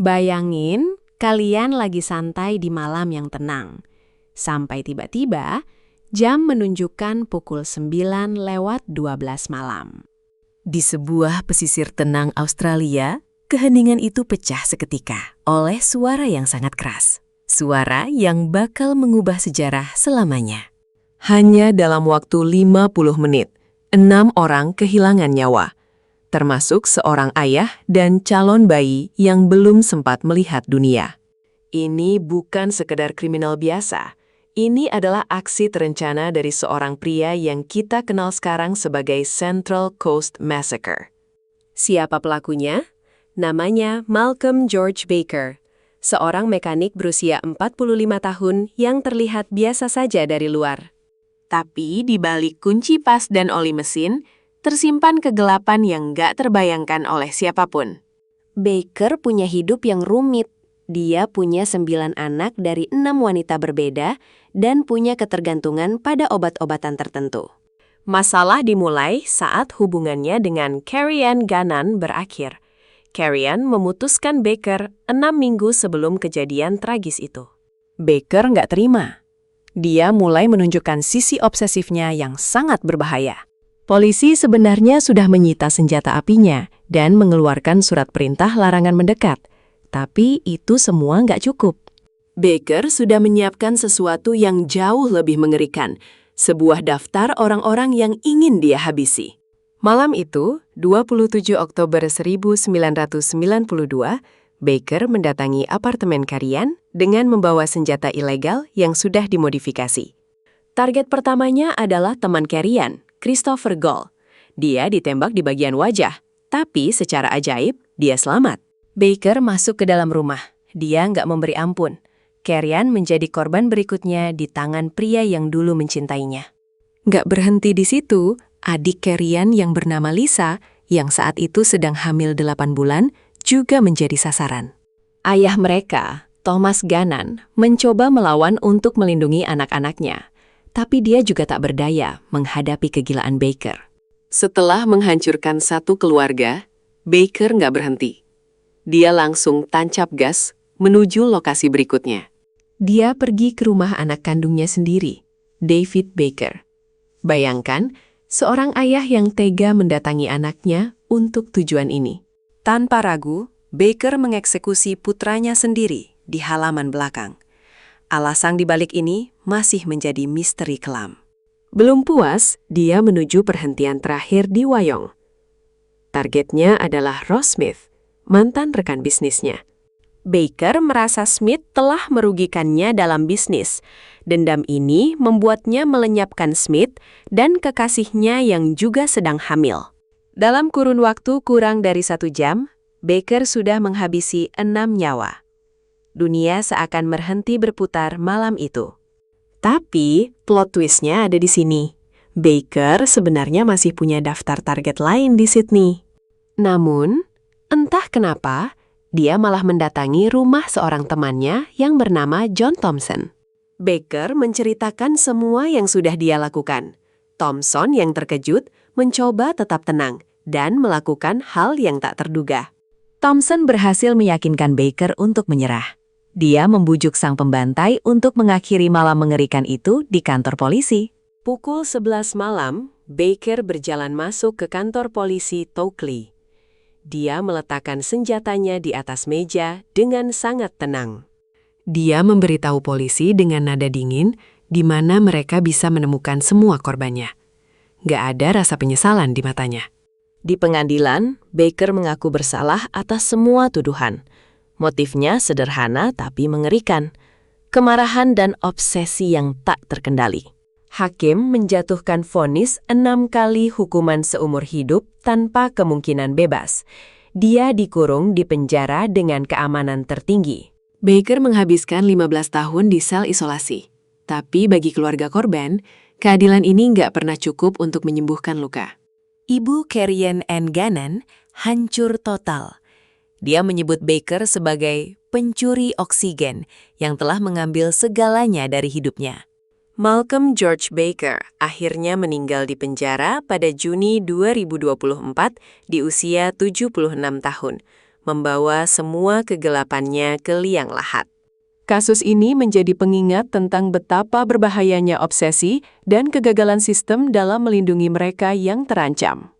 Bayangin, kalian lagi santai di malam yang tenang. Sampai tiba-tiba, jam menunjukkan pukul 9:12 malam. Di sebuah pesisir tenang Australia, keheningan itu pecah seketika oleh suara yang sangat keras. Suara yang bakal mengubah sejarah selamanya. Hanya dalam waktu 50 menit, 6 orang kehilangan nyawa, termasuk seorang ayah dan calon bayi yang belum sempat melihat dunia. Ini bukan sekedar kriminal biasa. Ini adalah aksi terencana dari seorang pria yang kita kenal sekarang sebagai Central Coast Massacre. Siapa pelakunya? Namanya Malcolm George Baker, seorang mekanik berusia 45 tahun yang terlihat biasa saja dari luar. Tapi di balik kunci pas dan oli mesin, tersimpan kegelapan yang gak terbayangkan oleh siapapun. Baker punya hidup yang rumit. Dia punya 9 anak dari 6 wanita berbeda dan punya ketergantungan pada obat-obatan tertentu. Masalah dimulai saat hubungannya dengan Carrie Ann Gannon berakhir. Carrie Ann memutuskan Baker 6 minggu sebelum kejadian tragis itu. Baker nggak terima. Dia mulai menunjukkan sisi obsesifnya yang sangat berbahaya. Polisi sebenarnya sudah menyita senjata apinya dan mengeluarkan surat perintah larangan mendekat. Tapi itu semua nggak cukup. Baker sudah menyiapkan sesuatu yang jauh lebih mengerikan, sebuah daftar orang-orang yang ingin dia habisi. Malam itu, 27 Oktober 1992, Baker mendatangi apartemen Carrie Ann dengan membawa senjata ilegal yang sudah dimodifikasi. Target pertamanya adalah teman Carrie Ann, Christopher Gall. Dia ditembak di bagian wajah, tapi secara ajaib, dia selamat. Baker masuk ke dalam rumah. Dia nggak memberi ampun. Carrie Ann menjadi korban berikutnya di tangan pria yang dulu mencintainya. Nggak berhenti di situ, adik Carrie Ann yang bernama Lisa, yang saat itu sedang hamil 8 bulan, juga menjadi sasaran. Ayah mereka, Thomas Gannon, mencoba melawan untuk melindungi anak-anaknya. Tapi dia juga tak berdaya menghadapi kegilaan Baker. Setelah menghancurkan satu keluarga, Baker nggak berhenti. Dia langsung tancap gas menuju lokasi berikutnya. Dia pergi ke rumah anak kandungnya sendiri, David Baker. Bayangkan, seorang ayah yang tega mendatangi anaknya untuk tujuan ini. Tanpa ragu, Baker mengeksekusi putranya sendiri di halaman belakang. Alasan dibalik ini masih menjadi misteri kelam. Belum puas, dia menuju perhentian terakhir di Wyong. Targetnya adalah Ross Smith, mantan rekan bisnisnya. Baker merasa Smith telah merugikannya dalam bisnis. Dendam ini membuatnya melenyapkan Smith dan kekasihnya yang juga sedang hamil. Dalam kurun waktu kurang dari 1 jam, Baker sudah menghabisi 6 nyawa. Dunia seakan berhenti berputar malam itu. Tapi, plot twist-nya ada di sini. Baker sebenarnya masih punya daftar target lain di Sydney. Namun, entah kenapa, dia malah mendatangi rumah seorang temannya yang bernama John Thompson. Baker menceritakan semua yang sudah dia lakukan. Thompson yang terkejut mencoba tetap tenang dan melakukan hal yang tak terduga. Thompson berhasil meyakinkan Baker untuk menyerah. Dia membujuk sang pembantai untuk mengakhiri malam mengerikan itu di kantor polisi. Pukul 11 malam, Baker berjalan masuk ke kantor polisi Towcley. Dia meletakkan senjatanya di atas meja dengan sangat tenang. Dia memberitahu polisi dengan nada dingin di mana mereka bisa menemukan semua korbannya. Gak ada rasa penyesalan di matanya. Di pengadilan, Baker mengaku bersalah atas semua tuduhan. Motifnya sederhana tapi mengerikan. Kemarahan dan obsesi yang tak terkendali. Hakim menjatuhkan vonis 6 kali hukuman seumur hidup tanpa kemungkinan bebas. Dia dikurung di penjara dengan keamanan tertinggi. Baker menghabiskan 15 tahun di sel isolasi. Tapi bagi keluarga korban, keadilan ini nggak pernah cukup untuk menyembuhkan luka. Ibu Carrie Ann Gannon hancur total. Dia menyebut Baker sebagai pencuri oksigen yang telah mengambil segalanya dari hidupnya. Malcolm George Baker akhirnya meninggal di penjara pada Juni 2024 di usia 76 tahun, membawa semua kegelapannya ke liang lahat. Kasus ini menjadi pengingat tentang betapa berbahayanya obsesi dan kegagalan sistem dalam melindungi mereka yang terancam.